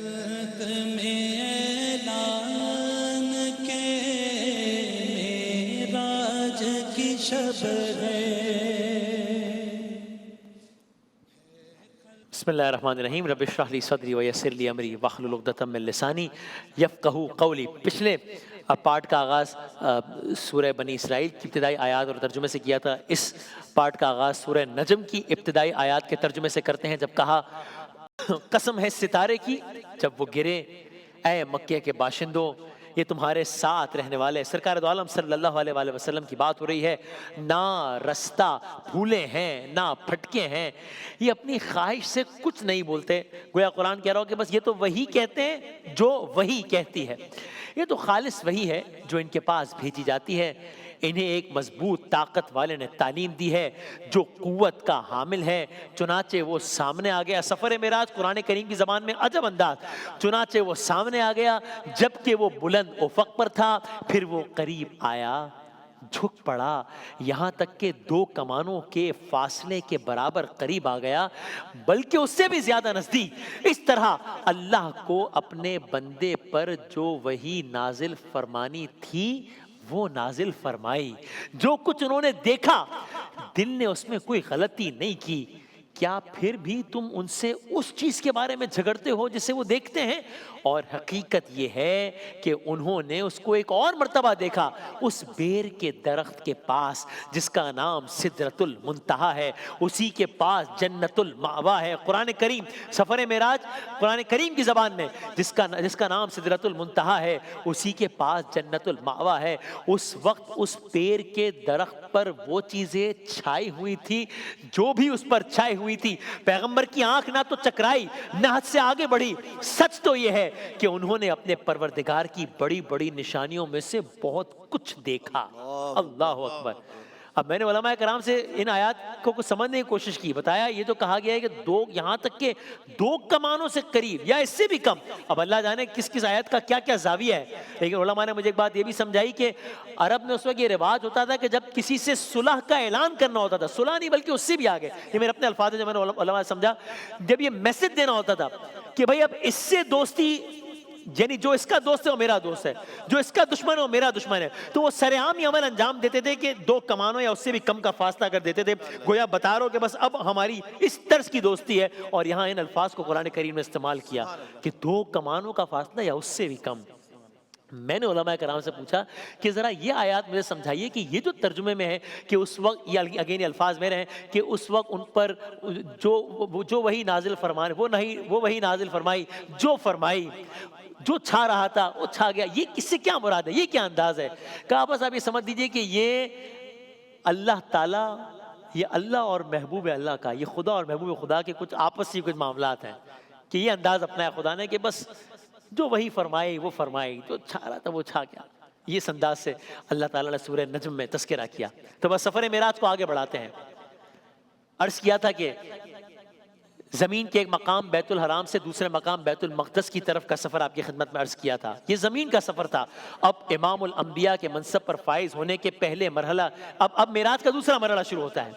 میں اعلان کے معراج کی شب ہے۔ بسم اللہ الرحمن الرحیم۔ رب اشرح لی صدری ویسر لی امری واحلل عقدۃ من لسانی یفقہوا قولی۔ پچھلے پارٹ کا آغاز سورہ بنی اسرائیل کی ابتدائی آیات اور ترجمے سے کیا تھا۔ اس پارٹ کا آغاز سورہ نجم کی ابتدائی آیات کے ترجمے سے کرتے ہیں، جب کہا قسم ہے ستارے کی جب وہ گرے، اے مکہ کے باشندوں یہ تمہارے ساتھ رہنے والے۔ سرکار دو عالم صلی اللہ علیہ وآلہ وسلم کی بات ہو رہی ہے۔ نہ رستہ بھولے ہیں نہ پھٹکے ہیں، یہ اپنی خواہش سے کچھ نہیں بولتے۔ گویا قرآن کہہ رہا ہو کہ بس یہ تو وہی کہتے ہیں جو وہی کہتی ہے، یہ تو خالص وہی ہے جو ان کے پاس بھیجی جاتی ہے۔ انہیں ایک مضبوط طاقت والے نے تعلیم دی ہے جو قوت کا حامل ہے، چنانچہ وہ سامنے آ گیا۔ سفر معراج قرآن کریم کی زبان میں عجب انداز، چنانچہ وہ سامنے آ گیا جبکہ وہ بلند افق پر تھا، پھر وہ قریب آیا جھک پڑا، یہاں تک کہ 2 کمانوں کے فاصلے کے برابر قریب آ گیا، بلکہ اس سے بھی زیادہ نزدیک۔ اس طرح اللہ کو اپنے بندے پر جو وحی نازل فرمانی تھی وہ نازل فرمائی۔ جو کچھ انہوں نے دیکھا دل نے اس میں کوئی غلطی نہیں کی۔ کیا پھر بھی تم ان سے اس چیز کے بارے میں جھگڑتے ہو جسے وہ دیکھتے ہیں؟ اور حقیقت یہ ہے کہ انہوں نے اس کو ایک اور مرتبہ دیکھا، اس بیر کے درخت کے پاس جس کا نام سدرۃ المنتہا ہے، اسی کے پاس جنت المأوا ہے۔ قرآن کریم سفر معراج قرآن کریم کی زبان میں جس کا نام سدرۃ المنتہا ہے، اسی کے پاس جنت المأوا ہے۔ اس وقت اس بیر کے درخت پر وہ چیزیں چھائی ہوئی تھی جو بھی اس پر چھائی ہوئی تھی۔ پیغمبر کی آنکھ نہ تو چکرائی نہ حد سے آگے بڑھی۔ سچ تو یہ ہے کہ انہوں نے اپنے پروردگار کی بڑی بڑی نشانیوں میں سے بہت کچھ دیکھا۔ اللہ اکبر۔ اب میں نے علماء کرام سے ان آیات کو سمجھنے کی کوشش کی، بتایا یہ تو کہا گیا ہے کہ یہاں تک کہ 2 کمانوں سے قریب یا اس سے بھی کم۔ اب اللہ جانے کس کس آیت کا کیا کیا زاویہ ہے، لیکن علماء نے مجھے ایک بات یہ بھی سمجھائی کہ عرب میں اس وقت یہ رواج ہوتا تھا کہ جب کسی سے صلح کا اعلان کرنا ہوتا تھا، صلح نہیں بلکہ اس سے بھی آگے، یہ میرے اپنے الفاظ ہیں جو میں نے علماء سے سمجھا، جب یہ میسج دینا ہوتا تھا کہ بھئی اب اس سے دوستی، یعنی جو اس کا دوست ہے وہ میرا دوست ہے، جو اس کا دشمن ہے وہ میرا دشمن ہے، تو وہ سرعام یہ عمل انجام دیتے تھے کہ 2 کمانوں یا اس سے بھی کم کا فاصلہ کر دیتے تھے، گویا بتا رہو کہ بس اب ہماری اس طرز کی دوستی ہے۔ اور یہاں ان الفاظ کو قرآن کریم نے استعمال کیا کہ 2 کمانوں کا فاصلہ یا اس سے بھی کم۔ میں نے علماء کرام سے پوچھا کہ ذرا یہ آیات مجھے سمجھائیے کہ یہ جو ترجمے میں ہے کہ اس وقت، یہ اگین یہ الفاظ میرے ہیں کہ اس وقت ان پر جو وہی نازل فرمائے وہ وہی نازل فرمائی جو فرمائی، جو چھا رہا تھا وہ چھا گیا، یہ کس سے کیا مراد ہے، یہ کیا انداز ہے؟ کہا بس آپ یہ سمجھ دیجئے کہ یہ اللہ تعالیٰ، یہ اللہ اور محبوب اللہ کا، یہ خدا اور محبوب خدا کے کچھ آپسی کچھ معاملات ہیں کہ یہ انداز اپنایا خدا نے کہ بس جو وہی فرمائے وہ فرمائی، جو چھا رہا تھا وہ چھا گیا۔ یہ انداز سے اللہ تعالیٰ نے سورہ نجم میں تذکرہ کیا۔ تو بس سفر معراج کو آگے بڑھاتے ہیں۔ عرض کیا تھا کہ زمین کے ایک مقام بیت الحرام سے دوسرے مقام بیت المقدس کی طرف کا سفر آپ کی خدمت میں عرض کیا تھا، یہ زمین کا سفر تھا۔ اب امام الانبیاء کے منصب پر فائز ہونے کے پہلے مرحلہ، اب معراج کا دوسرا مرحلہ شروع ہوتا ہے۔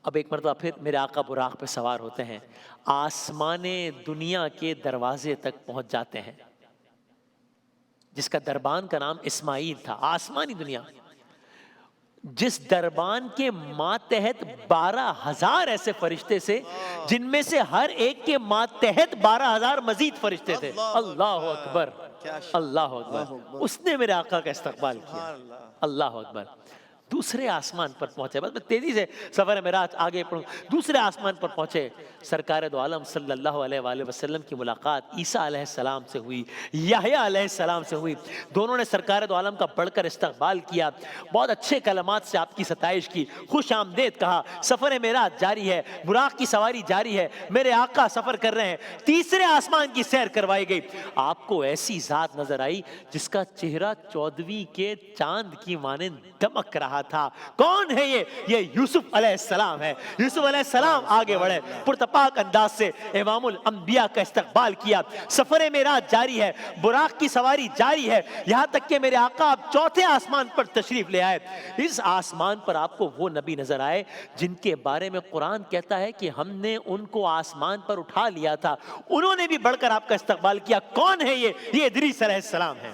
اب ایک مرتبہ پھر میرے آقا براق پہ سوار ہوتے ہیں، آسمان دنیا کے دروازے تک پہنچ جاتے ہیں، جس کا دربان کا نام اسماعیل تھا۔ آسمانی دنیا، جس دربان کے ماتحت 12,000 ایسے فرشتے سے، جن میں سے ہر ایک کے ماتحت 12,000 مزید فرشتے تھے۔ اللہ اکبر، اللہ اکبر۔ اس نے میرے آقا کا استقبال کیا، اللہ اکبر۔ دوسرے آسمان پر پہنچے، بس میں تیزی سے سفر معراج آگے پڑھوں، دوسرے آسمان پر پہنچے، سرکار دو عالم صلی اللہ علیہ وآلہ وسلم کی ملاقات عیسیٰ علیہ السلام سے ہوئی، یحییٰ علیہ السلام سے ہوئی۔ دونوں نے سرکار دو عالم کا بڑھ کر استقبال کیا، بہت اچھے کلمات سے آپ کی ستائش کی، خوش آمدید کہا۔ سفر معراج جاری ہے، براق کی سواری جاری ہے، میرے آقا سفر کر رہے ہیں۔ تیسرے آسمان کی سیر کروائی گئی، آپ کو ایسی ذات نظر آئی جس کا چہرہ 14ویں کے چاند کی مانند دمک رہا تھا. کون ہے یہ یوسف علیہ السلام ہے. یوسف علیہ السلام آگے بڑھے, پرتپاک انداز سے امام الانبیاء کا استقبال کیا. سفر معراج جاری ہے, براق کی سواری جاری ہے, یہاں تک کہ میرے آقا آپ چوتھے آسمان پر تشریف لے آئے. اس آسمان پر آپ کو وہ نبی نظر آئے جن کے بارے میں قرآن کہتا ہے کہ ہم نے ان کو آسمان پر اٹھا لیا تھا, انہوں نے بھی بڑھ کر آپ کا استقبال کیا. کون ہے یہ ادریس علیہ السلام ہے.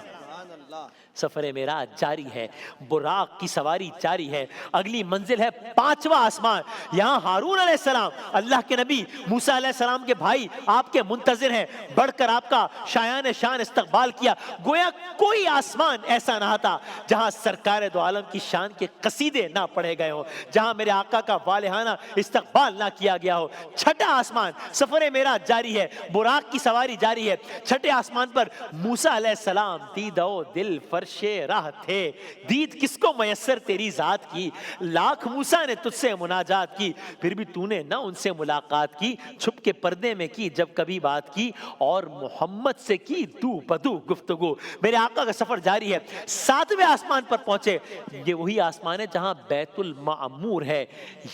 سفر معراج جاری ہے, براق کی سواری جاری ہے. اگلی منزل ہے پانچواں آسمان. یہاں ہارون علیہ السلام اللہ کے نبی موسیٰ علیہ السلام کے بھائی آپ کے منتظر ہیں, بڑھ کر آپ کا شایان شان استقبال کیا. گویا کوئی آسمان ایسا نہ تھا جہاں سرکار دو عالم کی شان کے قصیدے نہ پڑھے گئے ہوں, جہاں میرے آقا کا والہانہ استقبال نہ کیا گیا ہو. چھٹا آسمان, سفر معراج جاری ہے, براق کی سواری جاری ہے. چھٹے آسمان پر موسیٰ علیہ السلام دیدہ و دل فرش راہ تھے. دید کس کو میسر تیری ذات کی, لاکھ موسیٰ نے تجھ سے مناجات کی, پھر بھی تو نے نہ ان سے ملاقات کی. چھپ کے پردے میں کی جب کبھی بات کی, اور محمد سے کی دو بدو گفتگو. میرے آقا کا سفر جاری ہے. ساتویں آسمان پر پہنچے. یہ وہی آسمان ہے جہاں بیت المعمور ہے.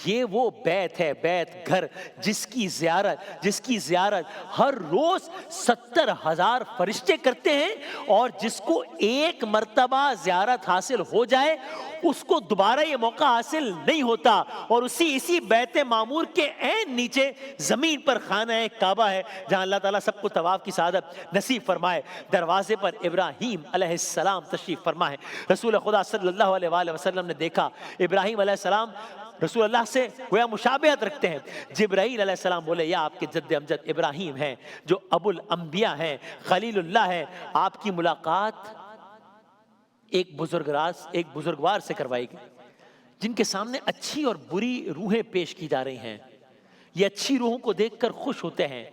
یہ وہ بیت ہے, بیت گھر, جس کی زیارت ہر روز 70,000 فرشتے کرتے ہیں, اور جس کو ایک مرتبہ زیارت حاصل ہو جائے اس کو دوبارہ یہ موقع حاصل نہیں ہوتا. اور اسی بیت معمور کے عین نیچے زمین پر خانہ کعبہ ہے, جہاں اللہ تعالیٰ سب کو طواف کی سعادت نصیب فرمائے. دروازے پر ابراہیم علیہ السلام تشریف فرما ہے. رسول خدا صلی اللہ علیہ وآلہ وسلم نے دیکھا ابراہیم علیہ السلام رسول اللہ سے گویا مشابہت رکھتے ہیں. جبرائیل علیہ السلام بولے یا آپ کے جد امجد ابراہیم ہیں جو ابو الانبیاء ہیں, خلیل اللہ ہیں, آپ کی ملاقات ایک بزرگوار سے کروائی گئی جن کے سامنے اچھی اور بری روحیں پیش کی جا رہی ہیں. یہ اچھی روحوں کو دیکھ کر خوش ہوتے ہیں,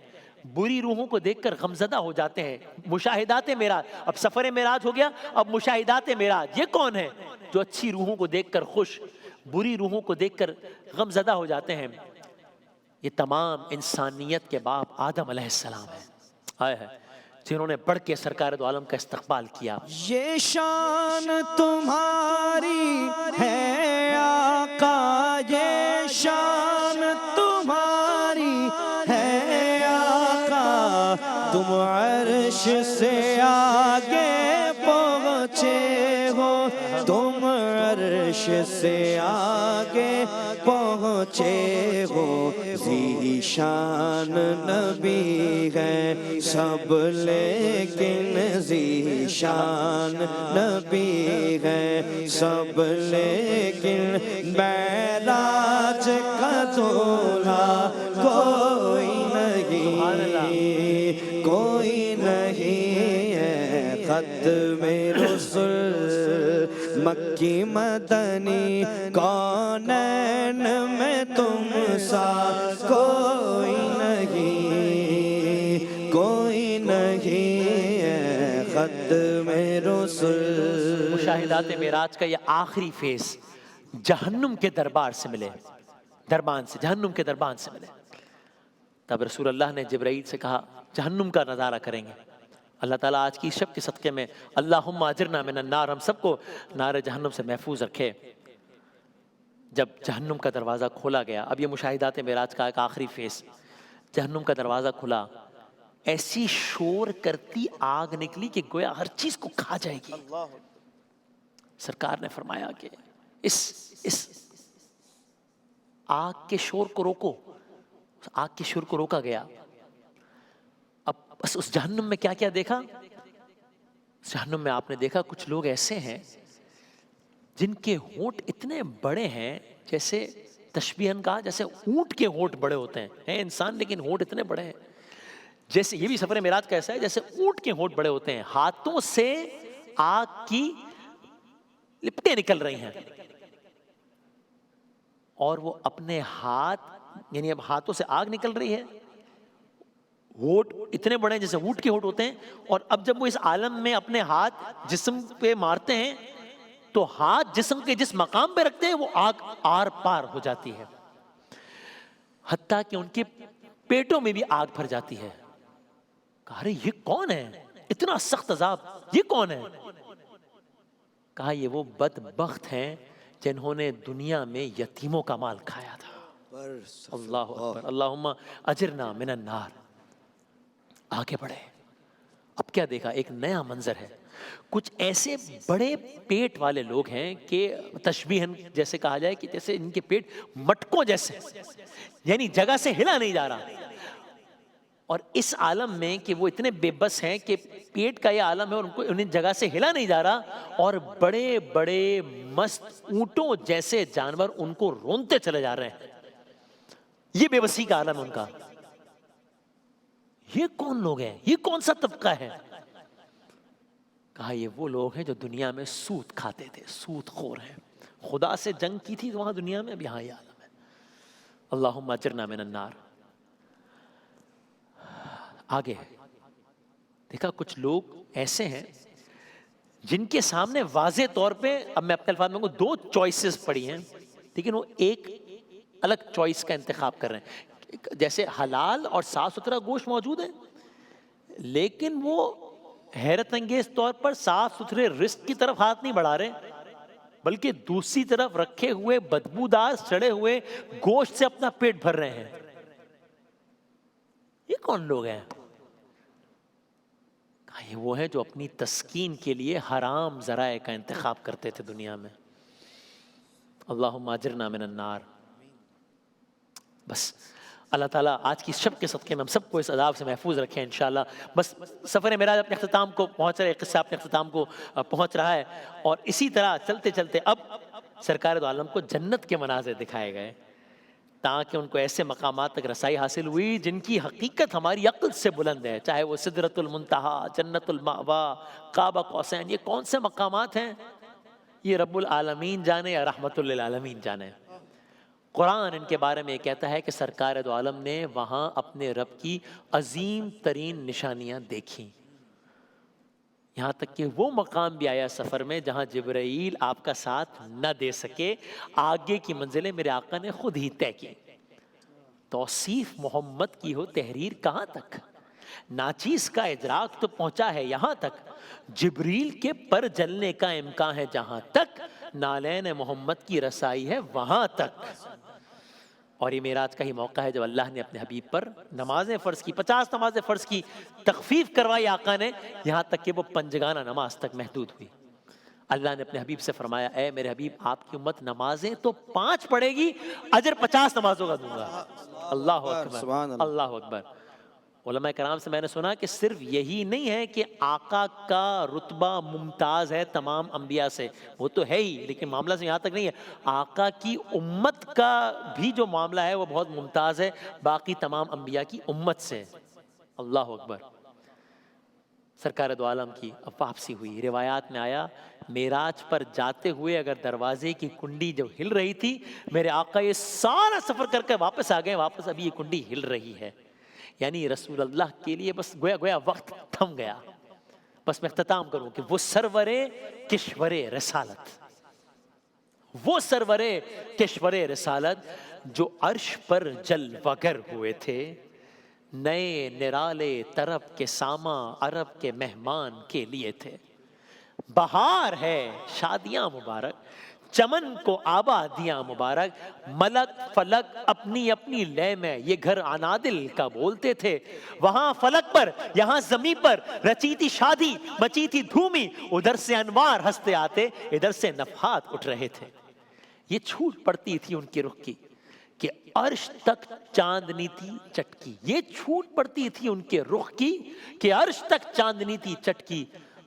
بری روحوں کو دیکھ کر غمزدہ ہو جاتے ہیں. مشاہدات معراج, اب سفر معراج ہو گیا, اب مشاہدات معراج. یہ کون ہے جو اچھی روحوں کو دیکھ کر خوش, بری روحوں کو دیکھ کر غمزدہ ہو جاتے ہیں؟ یہ تمام انسانیت کے باپ آدم علیہ السلام ہیں. آئے ہے جنہوں نے بڑھ کے سرکار دو عالم کا استقبال کیا. یہ شان تمہاری ہے آقا, یہ شان تمہاری ہے آقا, تم عرش سے آگے پہنچے ہو, تم عرش سے آگے پہنچے ہو. ذی شان نبی ہے سب لیکن ذی شان نبی ہے سب لیکن, معراج کا دولہا کوئی نہیں ہے. ختم رسول مکی مدنی کونین میں تم سا کوئی نہیں ہے. ختم رسول. مشاہدات معراج کا یہ آخری فیز جہنم کے دربار سے ملے, جہنم کے دربان سے ملے. تب رسول اللہ نے جبرائیل سے کہا جہنم کا نظارہ کریں گے. اللہ تعالیٰ آج کی شب کے صدقے میں اللہم اجرنا من النار, ہم سب کو نار جہنم سے محفوظ رکھے. جب جہنم کا دروازہ کھولا گیا, اب یہ مشاہدات معراج کا ایک آخری فیز, جہنم کا دروازہ کھلا, ایسی شور کرتی آگ نکلی کہ گویا ہر چیز کو کھا جائے گی. سرکار نے فرمایا کہ اس آگ کے شور کو روکو. آگ کے شور کو روکا گیا. اب بس اس جہنم میں کیا کیا دیکھا؟ جہنم میں آپ نے دیکھا کچھ لوگ ایسے ہیں جن کے ہونٹ اتنے بڑے ہیں, جیسے تشبیہاً کہا جیسے اونٹ کے ہونٹ بڑے ہوتے ہیں انسان, لیکن ہونٹ اتنے بڑے ہیں جیسے, یہ بھی سفر معراج کا ایسا ہے جیسے اونٹ کے ہونٹ بڑے ہوتے ہیں. ہاتھوں سے آگ کی لپٹیں نکل رہی ہیں, اور وہ اپنے ہاتھ, یعنی اب ہاتھوں سے آگ نکل رہی ہے, ہونٹ اتنے بڑے ہیں جیسے اونٹ کے ہونٹ ہوتے ہیں, اور اب جب وہ اس عالم میں اپنے ہاتھ جسم پہ مارتے ہیں تو ہاتھ جسم کے جس مقام پہ رکھتے ہیں وہ آگ آر پار ہو جاتی ہے, حتیٰ کہ ان کے پیٹوں میں بھی آگ بھر جاتی ہے. کہا ارے یہ کون ہے, اتنا سخت عذاب, یہ کون ہے؟ کہا یہ وہ بدبخت ہیں جنہوں نے دنیا میں یتیموں کا مال کھایا تھا. اللہ اکبر. اللہم اجرنا من النار. آگے بڑھے. اب کیا دیکھا؟ ایک نیا منظر ہے. کچھ ایسے بڑے پیٹ والے لوگ ہیں کہ تشبیہن جیسے کہا جائے کہ جیسے ان کے پیٹ مٹکوں جیسے، یعنی جگہ سے ہلا نہیں جا رہا. اور اس عالم میں کہ وہ اتنے بے بس ہیں کہ پیٹ کا یہ عالم ہے اور انہیں جگہ سے ہلا نہیں جا رہا، اور بڑے بڑے مست اونٹوں جیسے جانور ان کو رونتے چلے جا رہے ہیں. یہ بے بسی کا عالم ان کا. یہ کون لوگ ہیں؟ یہ کون سا طبقہ ہے؟ کہا یہ وہ لوگ ہیں جو دنیا میں سود کھاتے تھے، سود خور ہیں. خدا سے جنگ کی تھی وہاں دنیا میں، اب یہاں یہ عالم ہے. اللہم اجرنا من النار. آگے دیکھا کچھ لوگ ایسے ہیں جن کے سامنے واضح طور پہ، اب میں اپنے الفاظ میں کہوں، دو چوائسز پڑی ہیں، لیکن وہ ایک الگ چوائس کا انتخاب کر رہے ہیں. جیسے حلال اور صاف ستھرا گوشت موجود ہے، لیکن وہ حیرت انگیز طور پر صاف ستھرے رزق کی طرف ہاتھ نہیں بڑھا رہے، بلکہ دوسری طرف رکھے ہوئے بدبودار سڑے ہوئے گوشت سے اپنا پیٹ بھر رہے ہیں. یہ کون لوگ ہیں؟ یہ وہ ہیں جو اپنی تسکین کے لیے حرام ذرائع کا انتخاب کرتے تھے دنیا میں. اللہم اجرنا من النار. بس اللہ تعالیٰ آج کی شب کے صدقے میں ہم سب کو اس عذاب سے محفوظ رکھیں انشاءاللہ. بس سفر معراج اپنے اختتام کو پہنچ رہا ہے، قصہ اپنے اختتام کو پہنچ رہا ہے، اور اسی طرح چلتے چلتے اب سرکار دو عالم کو جنت کے مناظر دکھائے گئے، تاکہ ان کو ایسے مقامات تک رسائی حاصل ہوئی جن کی حقیقت ہماری عقل سے بلند ہے. چاہے وہ سدرۃ المنتہا، جنت المأوا، قاب قوسین، یہ کون سے مقامات ہیں؟ یہ رب العالمین جانے یا رحمت للعالمین جانے. قرآن ان کے بارے میں یہ کہتا ہے کہ سرکار دو عالم نے وہاں اپنے رب کی عظیم ترین نشانیاں دیکھیں. یہاں تک کہ وہ مقام بھی آیا سفر میں جہاں جبرائیل آپ کا ساتھ نہ دے سکے. آگے کی منزلیں میرے آقا نے خود ہی طے کی. توصیف محمد کی ہو تحریر کہاں تک، ناچیز کا ادراک تو پہنچا ہے یہاں تک، جبریل کے پر جلنے کا امکان ہے جہاں تک، نالین محمد کی رسائی ہے وہاں تک. اور یہ معراج کا ہی موقع ہے جب اللہ نے اپنے حبیب پر نمازیں فرض کی، 50 نمازیں فرض کی، تخفیف کروائی آقا نے، یہاں تک کہ وہ پنجگانہ نماز تک محدود ہوئی. اللہ نے اپنے حبیب سے فرمایا اے میرے حبیب آپ کی امت نمازیں تو 5 پڑھے گی، اجر 50 نمازوں کا دوں گا. اللہ اکبر، اللہ اکبر. علماء کرام سے میں نے سنا کہ صرف یہی نہیں ہے کہ آقا کا رتبہ ممتاز ہے تمام انبیاء سے، وہ تو ہے ہی، لیکن معاملہ سے یہاں تک نہیں ہے، آقا کی امت کا بھی جو معاملہ ہے وہ بہت ممتاز ہے باقی تمام انبیاء کی امت سے. اللہ اکبر. سرکار دو عالم کی اب واپسی ہوئی. روایات میں آیا معراج پر جاتے ہوئے اگر دروازے کی کنڈی جو ہل رہی تھی، میرے آقا یہ سارا سفر کر کے واپس آ گئے، واپس ابھی یہ کنڈی ہل رہی ہے. یعنی رسول اللہ کے لیے بس گویا وقت تھم گیا. بس میں اختتام کروں کہ وہ سرور کشور رسالت، وہ سرور کشور رسالت جو عرش پر جلوگر ہوئے تھے، نئے نرالے طرب کے ساما عرب کے مہمان کے لیے تھے. بہار ہے شادیاں مبارک، چمن کو آبادیاں مبارک، ملک فلک اپنی اپنی لے میں یہ گھر عنادل کا بولتے تھے. وہاں فلک پر یہاں زمین پر رچی تھی شادی، مچی تھی دھومی، ادھر سے انوار ہنستے آتے، ادھر سے نفحات اٹھ رہے تھے. یہ چھوٹ پڑتی تھی ان کے رخ کی کہ عرش تک چاندنی تھی چٹکی. یہ چھوٹ پڑتی تھی ان کے رخ کی کہ عرش تک چاندنی تھی چٹکی.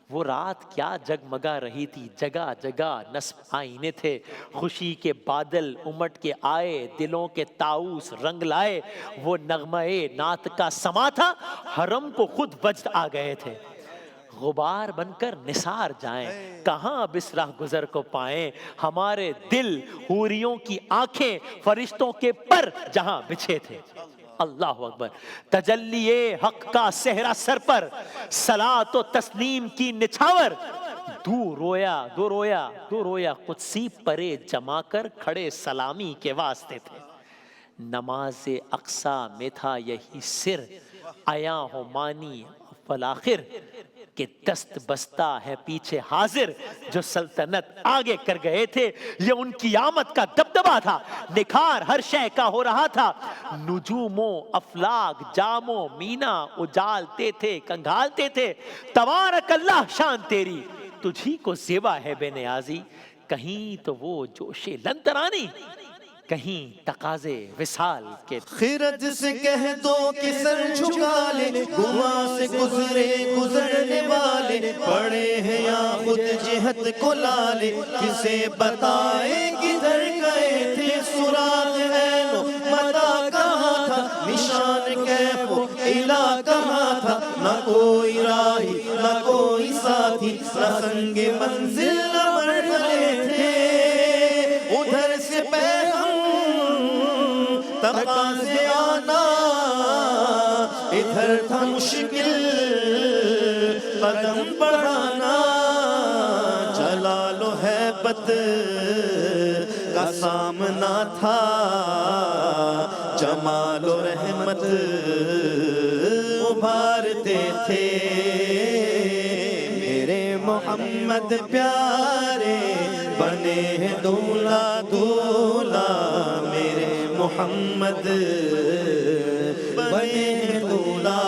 وہ رات کیا جگمگا رہی تھی، جگہ جگہ نصب آئینے تھے. خوشی کے بادل امٹ کے آئے، دلوں کے طاؤس رنگ لائے. وہ نغمے نعت کا سما تھا، حرم کو خود وجد آ گئے تھے. غبار بن کر نثار جائیں، کہاں اب اس راہ گزر کو پائیں. ہمارے دل حوریوں کی آنکھیں، فرشتوں کے پر جہاں بچھے تھے. اللہ اکبر. تجلی حق کا صحرا سر پر، صلاۃ و تسلیم کی نچھاور. دو رویا قدسی پرے جما کر کھڑے سلامی کے واسطے تھے. نماز اقصی میں تھا یہی سر، آیا ہو مانی فلاخر. کہ دست بستہ ہے پیچھے حاضر، جو سلطنت آگے کر گئے تھے، یہ ان کی آمد کا دبدبا تھا، نکھار ہر شے کا ہو رہا تھا، نجوم و افلاک جام و مینا اجالتے تھے کنگھالتے تھے، تبارک اللہ شان تیری، تجھی کو زیبا ہے بے نیازی، کہیں تو وہ جوش لندرانی، کہیں تقاضے وصال کے۔ خرد سے کہہ دو کہ سر جھکا لے، گناہ سے گزرے گزرنے والے، پڑے ہیں یا خود جہت کو لالے، کسے بتائے کدھر گئے تھے، سراغ عین و متا کہاں تھا، نشان کیف و الہ کہاں تھا، نہ کوئی راہی نہ کوئی ساتھی، نہ سنگ منزل نہ مرحلے تھے، ادھر سے تقاضے آنا، ادھر تھا مشکل قدم بڑھانا، جلال و ہیبت کا سامنا تھا، جمال و رحمت ابھارتے تھے، میرے محمد پیارے بنے ہیں دولہا دولہا، میرے محمد بنے ہیں دولہا،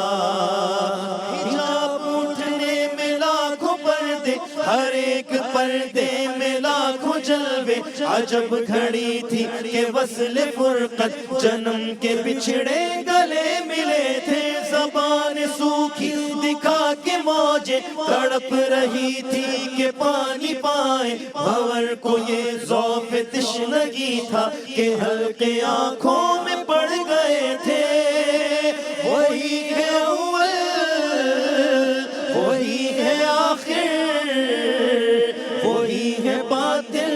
حجاب اٹھنے میں لاکھوں پردے، ہر ایک پردے میں لاکھوں جلوے، عجب گھڑی تھی کہ وصل فرقت، جنم کے بچھڑے گلے ملے تھے، زبان سوکھی دکھا کے موجیں تڑپ رہی تھی کہ پانی پائیں، بھور کو یہ ذوق تشنگی تھا کہ حلقے آنکھوں میں پڑ گئے تھے، وہی ہے اول وہی ہے آخر، وہی ہے باطن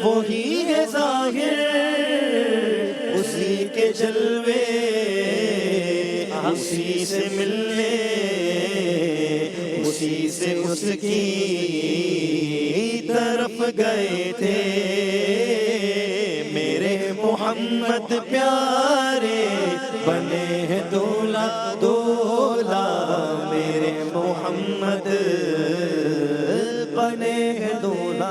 وہی ہے ظاہر، اسی کے جلوے اسی سے ملنے، اسی سے اس کی طرف گئے تھے، میرے محمد پیارے بنے ہیں دولہا دولہا، میرے محمد بنے ہیں دولہا